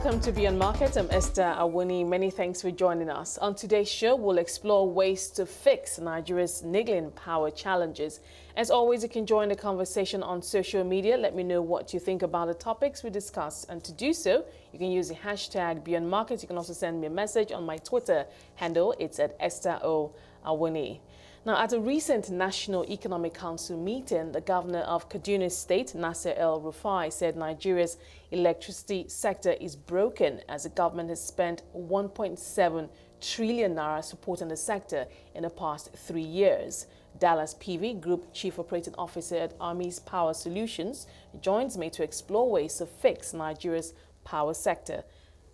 Welcome to Beyond Market. I'm Esther Awuni. Many thanks for joining us. On today's show, we'll explore ways to fix Nigeria's niggling power challenges. As always, you can join the conversation on social media. Let me know what you think about the topics we discuss. And to do so, you can use the hashtag Beyond Market. You can also send me a message on my Twitter handle. It's at Esther O. Awuni. Now, at a recent National Economic Council meeting, the governor of Kaduna State, Nasir El-Rufai, said Nigeria's electricity sector is broken as the government has spent 1.7 trillion naira supporting the sector in the past 3 years. Dallas Peavey, Group Chief Operating Officer at Armese Power Solutions, joins me to explore ways to fix Nigeria's power sector.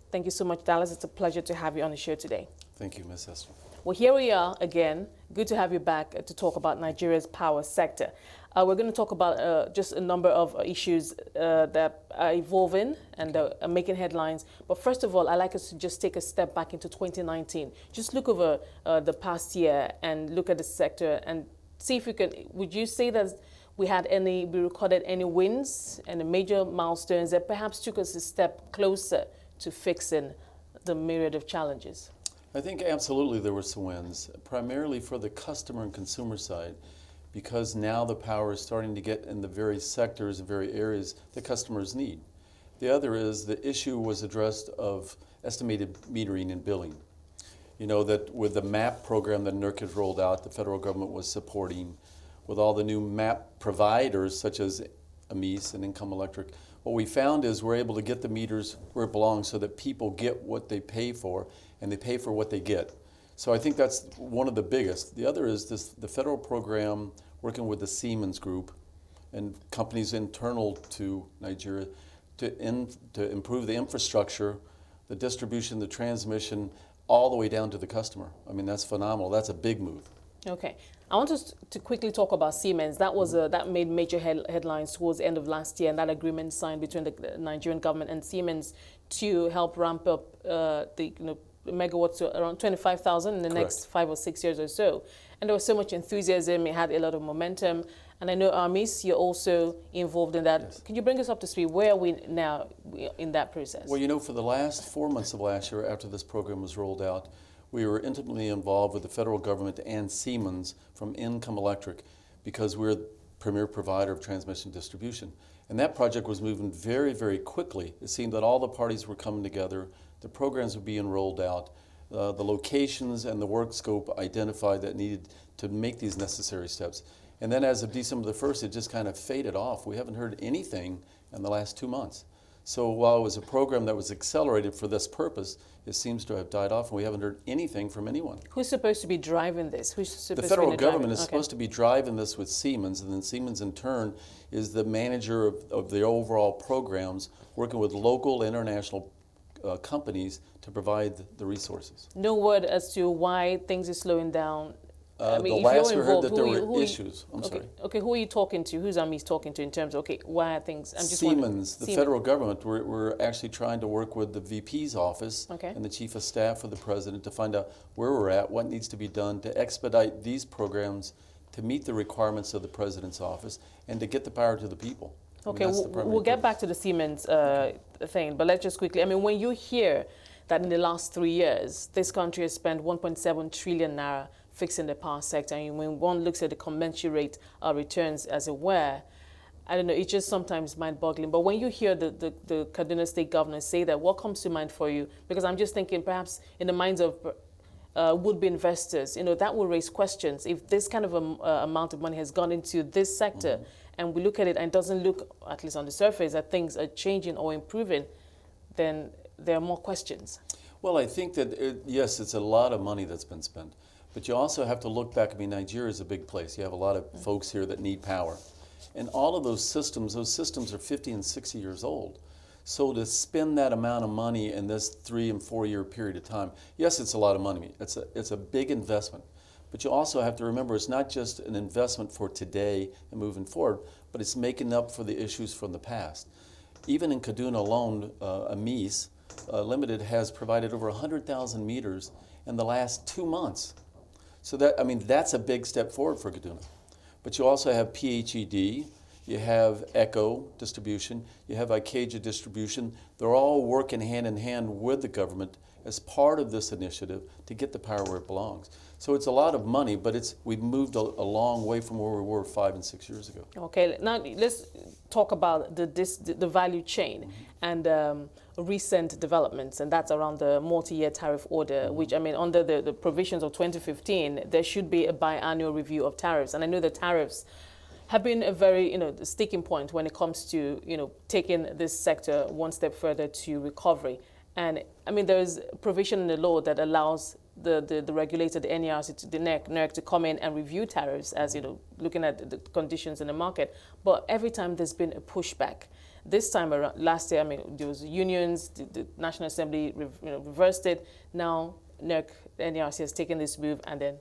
Thank you so much, Dallas. It's a pleasure to have you on the show today. Thank you, Ms. Esther. Well, here we are again. Good to have you back to talk about Nigeria's power sector. We're going to talk about just a number of issues that are evolving and are making headlines. But first of all, I'd like us to just take a step back into 2019. Just look over the past year and look at the sector and see if you can, would you say that we recorded any wins and major milestones that perhaps took us a step closer to fixing the myriad of challenges? I think absolutely there were some wins, primarily for the customer and consumer side, because now the power is starting to get in the very sectors and very areas that customers need. The other is the issue was addressed of estimated metering and billing. You know that with the MAP program that NERC has rolled out, the federal government was supporting, with all the new MAP providers such as Armese and Income Electric, what we found is we're able to get the meters where it belongs so that people get what they pay for and they pay for what they get. So I think that's one of the biggest. The other is the federal program working with the Siemens Group and companies internal to Nigeria to improve the infrastructure, the distribution, the transmission, all the way down to the customer. I mean, that's phenomenal. That's a big move. Okay. I want us to quickly talk about Siemens. That made major headlines towards the end of last year, and that agreement signed between the Nigerian government and Siemens to help ramp up the megawatts to around 25,000 in the Correct. next 5 or 6 years or so. And there was so much enthusiasm. It had a lot of momentum. And I know, Armese, you're also involved in that. Yes. Can you bring us up to speed? Where are we now in that process? Well, you know, for the last 4 months of last year, after this program was rolled out, we were intimately involved with the federal government and Siemens from Income Electric because we're the premier provider of transmission distribution. And that project was moving very, very quickly. It seemed that all the parties were coming together, the programs were being rolled out, the locations and the work scope identified that needed to make these necessary steps. And then as of December the 1st, it just kind of faded off. We haven't heard anything in the last 2 months. So while it was a program that was accelerated for this purpose, it seems to have died off, and we haven't heard anything from anyone. Who's supposed to be driving this? The federal government is supposed to be driving this with Siemens, and then Siemens in turn is the manager of the overall programs, working with local, international companies to provide the resources. No word as to why things are slowing down. I mean, the if last you're we heard involved, that there were issues. I'm sorry. Okay, who are you talking to? Who's Armese talking to in terms of, okay, why are things... I'm just Siemens, the federal government, we're actually trying to work with the VP's office and the chief of staff of the president to find out where we're at, what needs to be done to expedite these programs to meet the requirements of the president's office and to get the power to the people. Okay, we'll get back to the Siemens thing, but let's just quickly, I mean, when you hear that in the last 3 years, this country has spent 1.7 trillion naira fixing the power sector, and when one looks at the commensurate returns, as it were, I don't know, it's just sometimes mind-boggling. But when you hear the Kaduna State governor say that, what comes to mind for you? Because I'm just thinking perhaps in the minds of would-be investors, that will raise questions. If this kind of amount of money has gone into this sector, and we look at it and it doesn't look, at least on the surface, that things are changing or improving, then there are more questions. Well, I think that, yes, it's a lot of money that's been spent. But you also have to look back. I mean, Nigeria is a big place. You have a lot of folks here that need power. And all of those systems are 50 and 60 years old. So to spend that amount of money in this 3 and 4 year period of time, yes, it's a lot of money. It's a big investment. But you also have to remember it's not just an investment for today and moving forward, but it's making up for the issues from the past. Even in Kaduna alone, Armese Limited has provided over 100,000 meters in the last 2 months. So that's a big step forward for Kaduna. But you also have PHED, you have Echo Distribution, you have Ikeja Distribution. They're all working hand in hand with the government as part of this initiative to get the power where it belongs. So it's a lot of money, but we've moved a long way from where we were 5 and 6 years ago. Okay, now let's talk about the value chain and recent developments, and that's around the multi-year tariff order, which, I mean, under the provisions of 2015, there should be a biannual review of tariffs. And I know the tariffs have been a very, sticking point when it comes to, taking this sector one step further to recovery. And I mean, there is provision in the law that allows the regulator, the NERC, the NERC to come in and review tariffs as, looking at the conditions in the market. But every time there's been a pushback. This time around, last year, I mean, there was unions, the National Assembly, reversed it. Now, NERC, NERC has taken this move, and then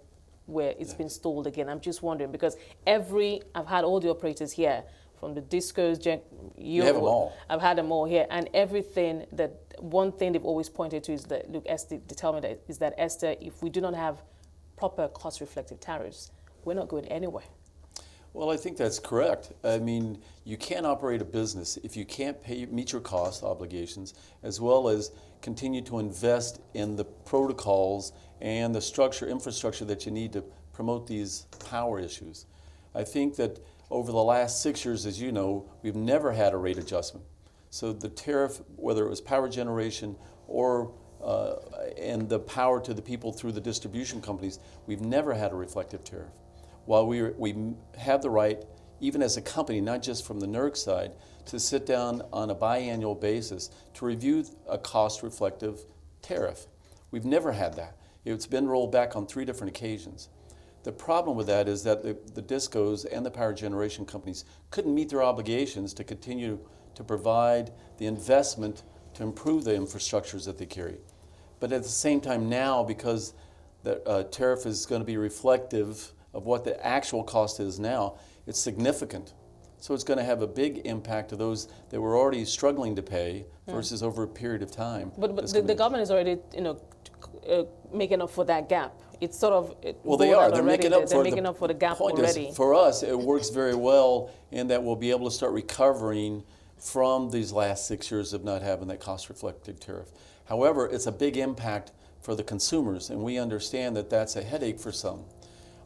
where it's been stalled again. I'm just wondering, because I've had all the operators here, from the discos, you have them all. I've had them all here, and one thing they've always pointed to is that, look, Esther, they tell me that, is that, Esther, if we do not have proper cost-reflective tariffs, we're not going anywhere. Well, I think that's correct. I mean, you can't operate a business if you can't meet your cost obligations, as well as continue to invest in the protocols and the infrastructure that you need to promote these power issues. I think that over the last 6 years, as you know, we've never had a rate adjustment. So the tariff, whether it was power generation or and the power to the people through the distribution companies, we've never had a reflective tariff. While we have the right, even as a company, not just from the NERC side, to sit down on a biannual basis to review a cost-reflective tariff. We've never had that. It's been rolled back on 3 different occasions. The problem with that is that the discos and the power generation companies couldn't meet their obligations to continue to provide the investment to improve the infrastructures that they carry. But at the same time now, because the tariff is going to be reflective of what the actual cost is now, it's significant. So it's going to have a big impact to those that were already struggling to pay versus over a period of time. But the government is already, making up for that gap. It's sort of well, they are. They're making up for the gap already. For us, it works very well in that we'll be able to start recovering from these last 6 years of not having that cost-reflective tariff. However, it's a big impact for the consumers, and we understand that that's a headache for some.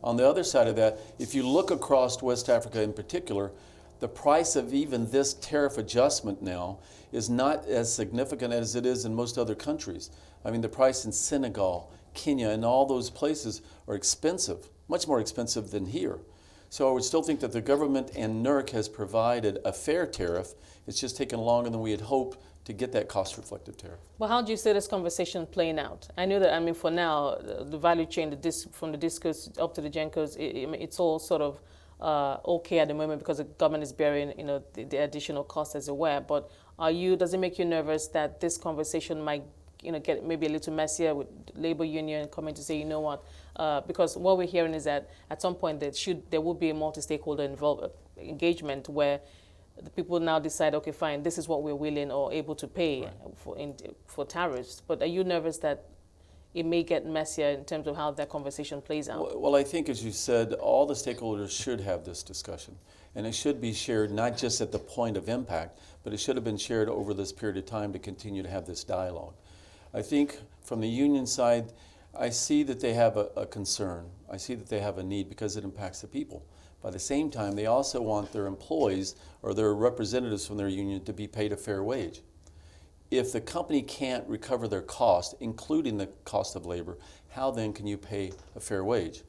On the other side of that, if you look across West Africa in particular, the price of even this tariff adjustment now is not as significant as it is in most other countries. I mean, the price in Senegal, Kenya, and all those places are expensive, much more expensive than here. So I would still think that the government and NERC has provided a fair tariff. It's just taken longer than we had hoped to get that cost-reflective tariff. Well, how do you see this conversation playing out? I know that, I mean, for now, the value chain, from the discos up to the gencos, it's all sort of okay at the moment because the government is bearing, the additional costs, as it were. But does it make you nervous that this conversation might, get maybe a little messier with labor union coming to say, you know what? Because what we're hearing is that at some point there will be a multi-stakeholder engagement where the people now decide, okay, fine, this is what we're willing or able to pay for tariffs. But are you nervous that it may get messier in terms of how that conversation plays out? Well, I think, as you said, all the stakeholders should have this discussion. And it should be shared not just at the point of impact, but it should have been shared over this period of time to continue to have this dialogue. I think from the union side, I see that they have a concern. I see that they have a need because it impacts the people. By the same time, they also want their employees or their representatives from their union to be paid a fair wage. If the company can't recover their cost, including the cost of labor, how then can you pay a fair wage?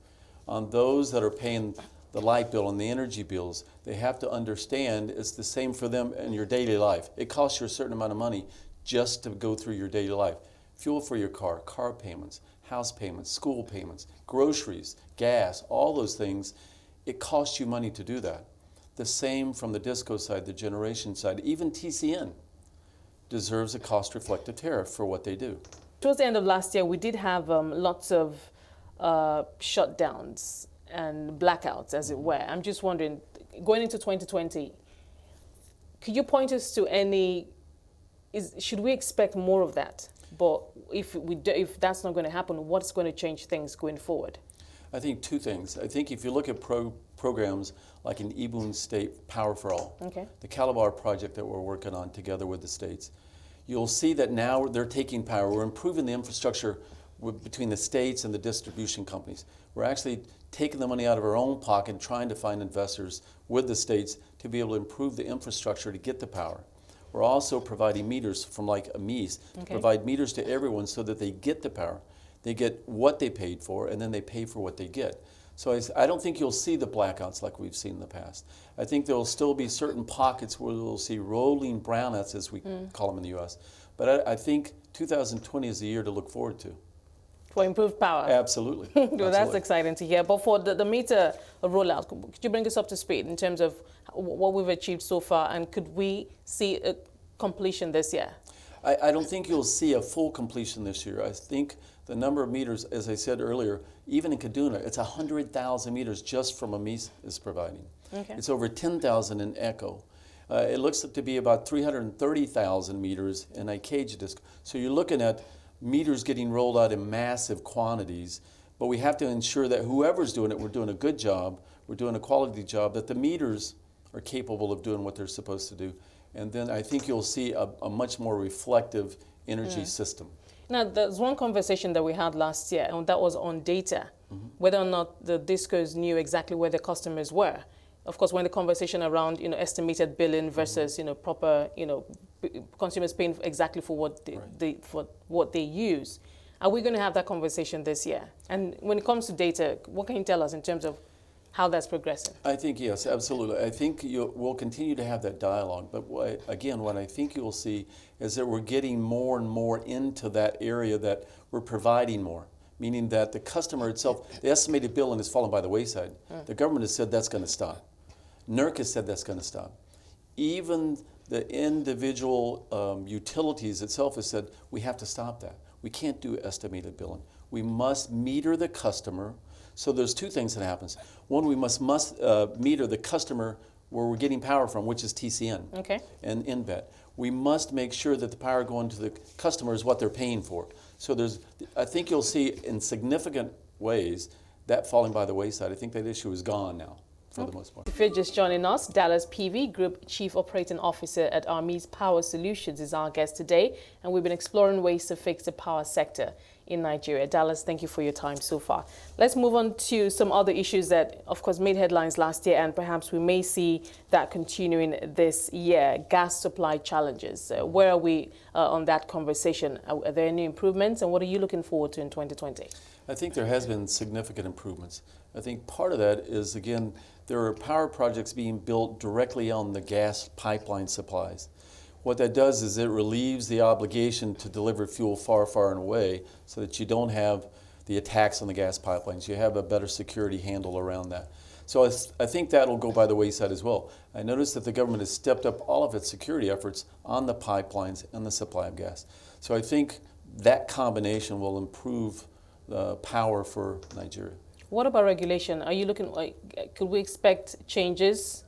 On those that are paying the light bill and the energy bills, they have to understand it's the same for them in your daily life. It costs you a certain amount of money just to go through your daily life. Fuel for your car payments, house payments, school payments, groceries, gas, all those things. It costs you money to do that. The same from the disco side, the generation side, even TCN deserves a cost-reflective tariff for what they do. Towards the end of last year, we did have lots of shutdowns and blackouts, as it were. I'm just wondering, going into 2020, could you point us to should we expect more of that? But if that's not going to happen, what's going to change things going forward? I think 2 things. I think if you look at programs like in Kaduna State Power for All, the Calabar project that we're working on together with the states. You'll see that now they're taking power. We're improving the infrastructure between the states and the distribution companies. We're actually taking the money out of our own pocket and trying to find investors with the states to be able to improve the infrastructure to get the power. We're also providing meters from like Armese to provide meters to everyone so that they get the power. They get what they paid for, and then they pay for what they get. So I don't think you'll see the blackouts like we've seen in the past. I think there will still be certain pockets where we'll see rolling brownouts, as we call them in the U.S. But I think 2020 is the year to look forward to. For improved power? Absolutely. Well, Absolutely. That's exciting to hear. But for the meter rollout, could you bring us up to speed in terms of what we've achieved so far, and could we see a completion this year? I don't think you'll see a full completion this year. I think the number of meters, as I said earlier, even in Kaduna, it's 100,000 meters just from Armese is providing. It's over 10,000 in Echo. It looks to be about 330,000 meters in Ikeja District. So you're looking at meters getting rolled out in massive quantities, but we have to ensure that whoever's doing it, we're doing a good job, we're doing a quality job, that the meters are capable of doing what they're supposed to do. And then I think you'll see a much more reflective energy system. Now, there's one conversation that we had last year, and that was on data, whether or not the discos knew exactly where the customers were. Of course, when the conversation around, estimated billing versus, proper, consumers paying exactly for what they use. Are we going to have that conversation this year? And when it comes to data, what can you tell us in terms of how that's progressing? I think, yes, absolutely. I think we'll continue to have that dialogue. But what I think you'll see is that we're getting more and more into that area that we're providing more, meaning that the customer itself, the estimated billing has fallen by the wayside. The government has said that's going to stop. NERC has said that's going to stop. Even the individual utilities itself has said we have to stop that. We can't do estimated billing. We must meter the customer. So there's two things that happens. One, we must meter the customer where we're getting power from, which is TCN and InVet. We must make sure that the power going to the customer is what they're paying for. So I think you'll see in significant ways that falling by the wayside. I think that issue is gone now, for the most part. If you're just joining us, Dallas Peavey, Group Chief Operating Officer at Armese Power Solutions, is our guest today, and we've been exploring ways to fix the power sector in Nigeria. Dallas, thank you for your time so far. Let's move on to some other issues that, of course, made headlines last year, and perhaps we may see that continuing this year. Gas supply challenges. Where are we on that conversation? Are there any improvements, and what are you looking forward to in 2020? I think there has been significant improvements. I think part of that is, again, there are power projects being built directly on the gas pipeline supplies. What that does is it relieves the obligation to deliver fuel far, far and away so that you don't have the attacks on the gas pipelines. You have a better security handle around that. So I think that'll go by the wayside as well. I noticed that the government has stepped up all of its security efforts on the pipelines and the supply of gas. So I think that combination will improve the power for Nigeria. What about regulation? Are you looking could we expect changes?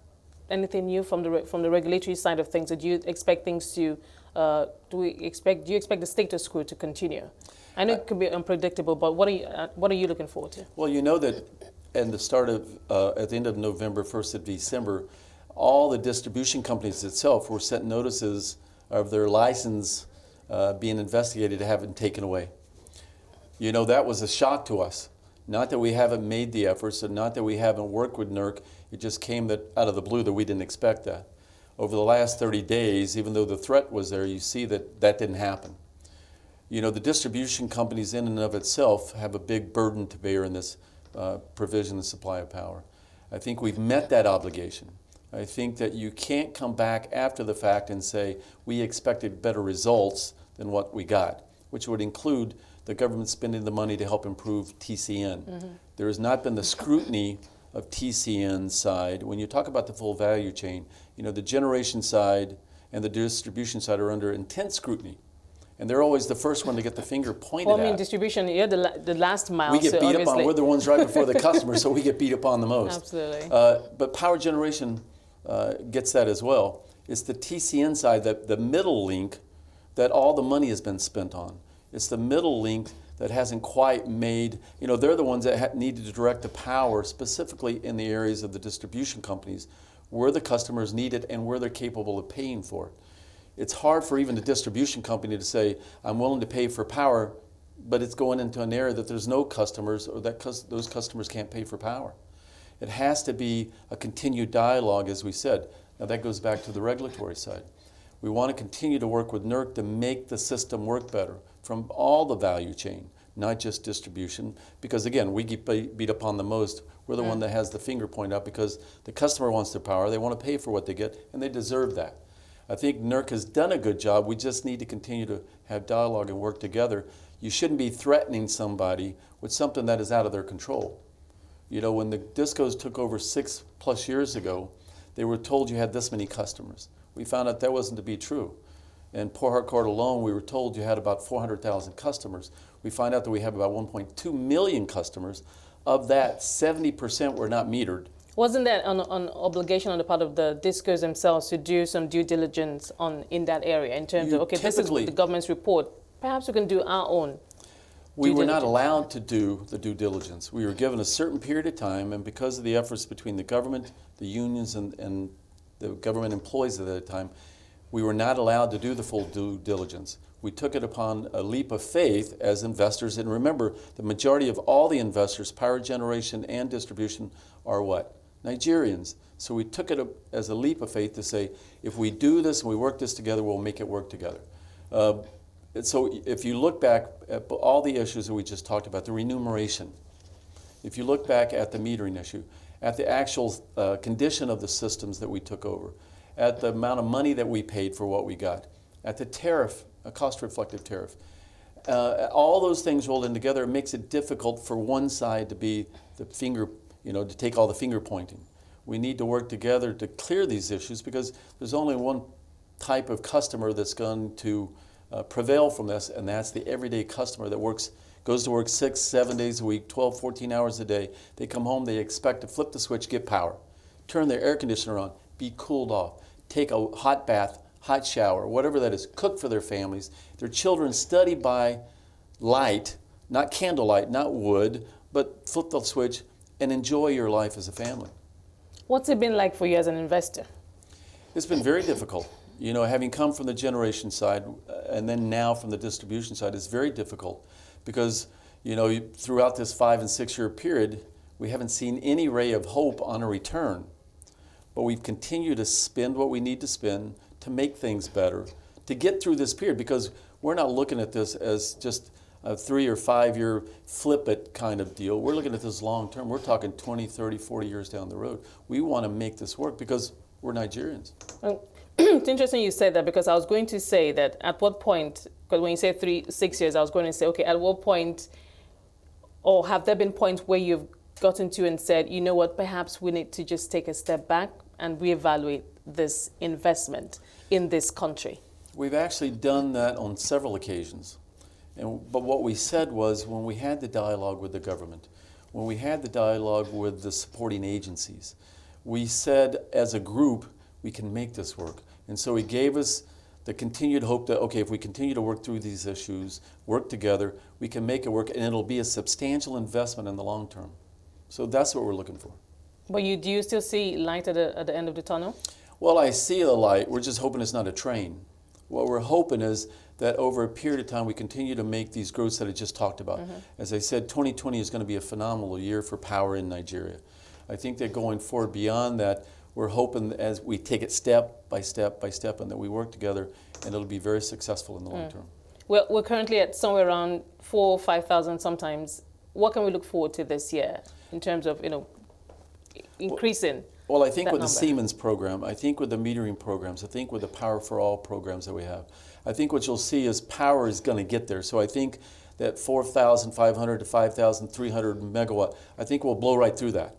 Anything new from the regulatory side of things? Or do you expect things to? Do you expect the status quo to continue? I know it can be unpredictable, but what are you looking forward to? Well, you know that at the end of November, 1st of December, all the distribution companies itself were sent notices of their license being investigated to have it taken away. You know, that was a shock to us. Not that we haven't made the efforts, and not that we haven't worked with NERC. It just came out of the blue that we didn't expect that. Over the last 30 days, even though the threat was there, you see that didn't happen. You know, the distribution companies in and of itself have a big burden to bear in this provision and supply of power. I think we've met that obligation. I think that you can't come back after the fact and say, we expected better results than what we got, which would include the government spending the money to help improve TCN. There has not been the scrutiny of TCN side. When you talk about the full value chain, you know, the generation side and the distribution side are under intense scrutiny. And they're always the first one to get the finger pointed at. Well, I mean, distribution, you're the last mile. We get beat up on, we're the ones right before the customer, so we get beat up on the most. Absolutely. But power generation gets that as well. It's the TCN side, the middle link, that all the money has been spent on. It's the middle link that hasn't quite made, they're the ones that needed to direct the power specifically in the areas of the distribution companies where the customers need it and where they're capable of paying for it. It's hard for even the distribution company to say, I'm willing to pay for power, but it's going into an area that there's no customers or that those customers can't pay for power. It has to be a continued dialogue, as we said. Now that goes back to the regulatory side. We want to continue to work with NERC to make the system work better from all the value chain, not just distribution, because again, we get beat up on the most. We're the one that has the finger pointed out because the customer wants their power, they want to pay for what they get, and they deserve that. I think NERC has done a good job. We just need to continue to have dialogue and work together. You shouldn't be threatening somebody with something that is out of their control. When the discos took over 6+ years ago, they were told you had this many customers. We found out that wasn't to be true. In Port Harcourt alone, we were told you had about 400,000 customers. We find out that we have about 1.2 million customers. Of that, 70% were not metered. Wasn't that an obligation on the part of the discos themselves to do some due diligence in that area in terms of, okay, this is the government's report, perhaps we can do our own? We were not allowed to do the due diligence. We were given a certain period of time, and because of the efforts between the government, the unions, and the government employees at that time, we were not allowed to do the full due diligence. We took it upon a leap of faith as investors, and remember, the majority of all the investors, power generation and distribution, are what? Nigerians. So we took it as a leap of faith to say, if we do this and we work this together, we'll make it work together. So if you look back at all the issues that we just talked about, the remuneration, if you look back at the metering issue, at the actual condition of the systems that we took over, at the amount of money that we paid for what we got, at the tariff, a cost-reflective tariff, all those things rolled in together, it makes it difficult for one side to be the finger, to take all the finger pointing. We need to work together to clear these issues because there's only one type of customer that's going to prevail from this, and that's the everyday customer that goes to work 6, 7 days a week, 12, 14 hours a day. They come home, they expect to flip the switch, get power, turn their air conditioner on, be cooled off, take a hot bath, hot shower, whatever that is, cook for their families. Their children study by light, not candlelight, not wood, but flip the switch and enjoy your life as a family. What's it been like for you as an investor? It's been very difficult. Having come from the generation side and then now from the distribution side, it's very difficult because, throughout this 5 and 6 year period, we haven't seen any ray of hope on a return. But we've continued to spend what we need to spend to make things better, to get through this period, because we're not looking at this as just a 3 or 5 year flip it kind of deal. We're looking at this long term. We're talking 20, 30, 40 years down the road. We want to make this work because we're Nigerians. It's interesting you said that because I was going to say that at what point, because when you say 6 years, I was going to say, okay, at what point, or have there been points where you've gotten to and said, you know what, perhaps we need to just take a step back and reevaluate this investment in this country? We've actually done that on several occasions. But what we said was when we had the dialogue with the government, when we had the dialogue with the supporting agencies, we said as a group, we can make this work. And so he gave us the continued hope that, okay, if we continue to work through these issues, work together, we can make it work, and it'll be a substantial investment in the long term. So that's what we're looking for. But do you still see light at the end of the tunnel? Well, I see the light. We're just hoping it's not a train. What we're hoping is that over a period of time, we continue to make these growths that I just talked about. As I said, 2020 is going to be a phenomenal year for power in Nigeria. I think that going forward beyond that, we're hoping as we take it step by step by step and that we work together, and it'll be very successful in the long term. Well, we're currently at somewhere around 4,000 or 5,000 sometimes. What can we look forward to this year in terms of, increasing? Well, I think with number. the Siemens program, I think with the metering programs, I think with the Power for All programs that we have, I think what you'll see is power is going to get there. So I think that 4,500 to 5,300 megawatt, I think we'll blow right through that.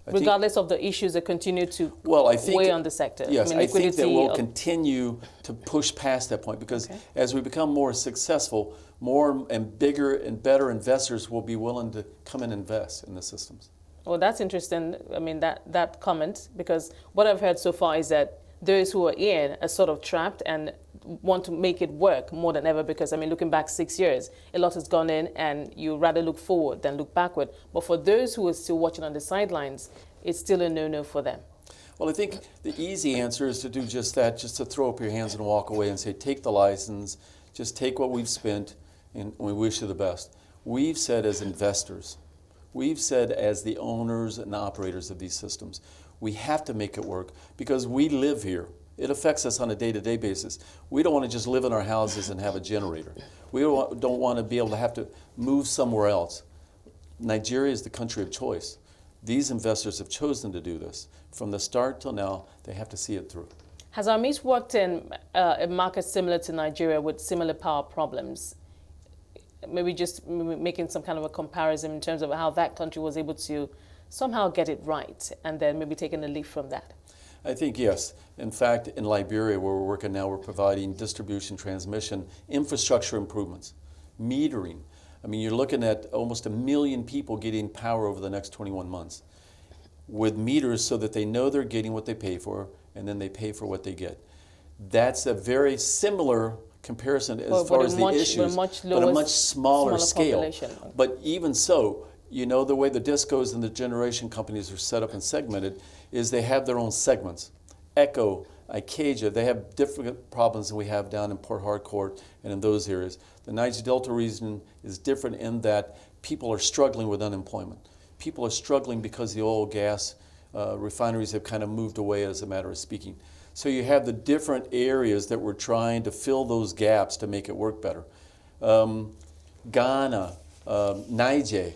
Regardless of the issues that continue to weigh on the sector. Yes, I think that we'll continue to push past that point because as we become more successful, more and bigger and better investors will be willing to come and invest in the systems. Well, that's interesting. I mean, that comment, because what I've heard so far is that those who are in are sort of trapped, and want to make it work more than ever, because, I mean, looking back 6 years, a lot has gone in and you rather look forward than look backward. But for those who are still watching on the sidelines, it's still a no-no for them. Well, I think the easy answer is to do just that, just to throw up your hands and walk away and say, take the license, just take what we've spent, and we wish you the best. We've said as investors, we've said as the owners and operators of these systems, we have to make it work because we live here. It affects us on a day-to-day basis. We don't want to just live in our houses and have a generator. We don't want to be able to have to move somewhere else. Nigeria is the country of choice. These investors have chosen to do this. From the start till now, they have to see it through. Has Armese worked in a market similar to Nigeria with similar power problems? Maybe just making some kind of a comparison in terms of how that country was able to somehow get it right, and then maybe taking a leap from that. I think yes. In fact, in Liberia, where we're working now, we're providing distribution, transmission, infrastructure improvements, metering. I mean, you're looking at almost 1 million people getting power over the next 21 months with meters so that they know they're getting what they pay for, and then they pay for what they get. That's a very similar comparison as far as the issues, but a much smaller scale. Population. But even so, you know, the way the discos and the generation companies are set up and segmented is they have their own segments. Echo, Ikeja, they have different problems than we have down in Port Harcourt and in those areas. The Niger Delta region is different in that people are struggling with unemployment. People are struggling because the oil, gas, refineries have kind of moved away, as a matter of speaking. So you have the different areas that we're trying to fill those gaps to make it work better. Ghana, Niger,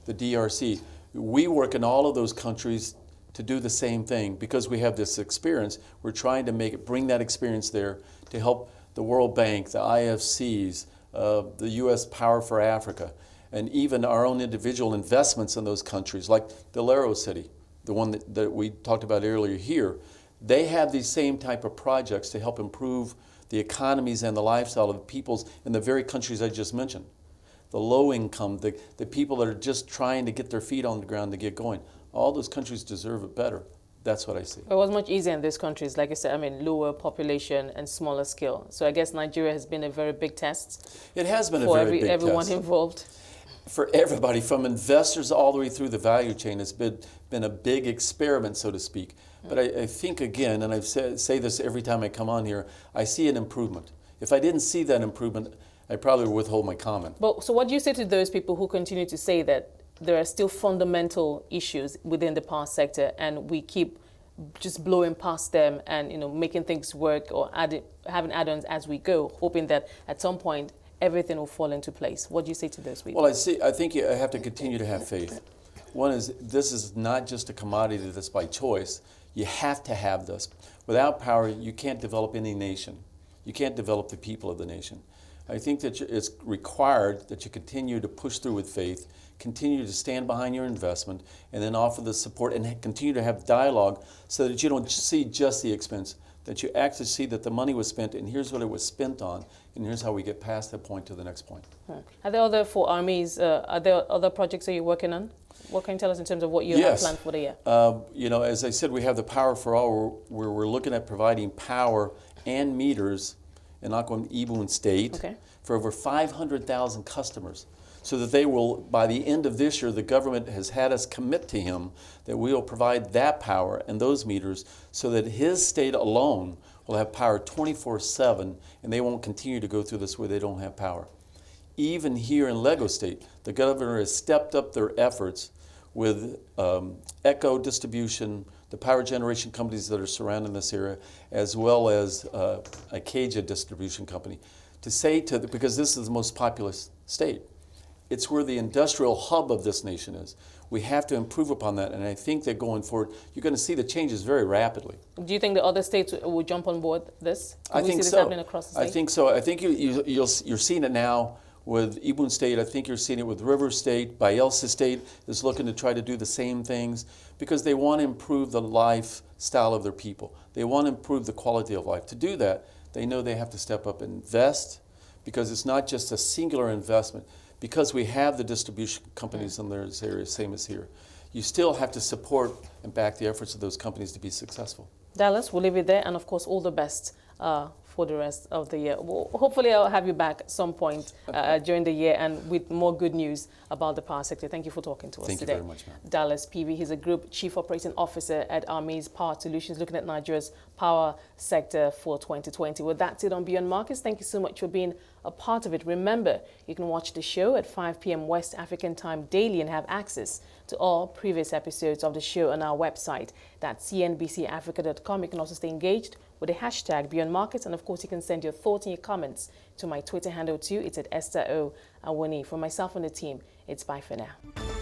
the DRC. We work in all of those countries to do the same thing because we have this experience. We're trying to bring that experience there to help the World Bank, the IFCs, the U.S. Power for Africa, and even our own individual investments in those countries, like the Lero City, the one that we talked about earlier here. They have these same type of projects to help improve the economies and the lifestyle of the peoples in the very countries I just mentioned. The low income, the people that are just trying to get their feet on the ground to get going. All those countries deserve it better. That's what I see. It was much easier in these countries, like I said, I mean, lower population and smaller scale. So I guess Nigeria has been a very big test. It has been a very big test. For everyone involved. For everybody, from investors all the way through the value chain, it's been a big experiment, so to speak. But I think, again, and I say this every time I come on here, I see an improvement. If I didn't see that improvement, I probably would withhold my comment. But so what do you say to those people who continue to say that there are still fundamental issues within the power sector and we keep just blowing past them and, you know, making things work or having add-ons as we go, hoping that at some point everything will fall into place? What do you say to those people? Well, I think you have to continue to have faith. One is, this is not just a commodity that's by choice. You have to have this. Without power, you can't develop any nation. You can't develop the people of the nation. I think that it's required that you continue to push through with faith, continue to stand behind your investment, and then offer the support and continue to have dialogue so that you don't see just the expense, that you actually see that the money was spent and here's what it was spent on, and here's how we get past that point to the next point. Are there other, for Armese, are there other projects that you're working on? What can you tell us in terms of what you have planned for the year? You know, as I said, we have the Power for All, where we're looking at providing power and meters in Kaduna State for over 500,000 customers, so that they will, by the end of this year, the government has had us commit to him that we will provide that power and those meters so that his state alone will have power 24/7, and they won't continue to go through this where they don't have power. Even here in Lagos State, the governor has stepped up their efforts with Echo Distribution, the power generation companies that are surrounding this area, as well as Ikeja Distribution Company, to say to because this is the most populous state. It's where the industrial hub of this nation is. We have to improve upon that, and I think that going forward, you're going to see the changes very rapidly. Do you think the other states will jump on board this? I think this so. Happening across the state? I think so. I think you're seeing it now with Kaduna State. I think you're seeing it with River State. Bayelsa State is looking to try to do the same things because they want to improve the lifestyle of their people. They want to improve the quality of life. To do that, they know they have to step up and invest, because it's not just a singular investment. Because we have the distribution companies in those areas, same as here, you still have to support and back the efforts of those companies to be successful. Dallas, we'll leave it there, and of course, all the best for the rest of the year. Well, hopefully I'll have you back at some point during the year and with more good news about the power sector. Thank you for talking to us today. Thank you very much, ma'am. Dallas Peavey, he's a Group Chief Operating Officer at Armese Power Solutions, looking at Nigeria's power sector for 2020. Well, that's it on Beyond Markets. Thank you so much for being a part of it. Remember, you can watch the show at 5 p.m. West African time daily and have access to all previous episodes of the show on our website. That's CNBCAfrica.com. You can also stay engaged with the hashtag Beyond Markets. And of course, you can send your thoughts and your comments to my Twitter handle too. It's at Esther O. Awuni. For myself and the team, it's bye for now.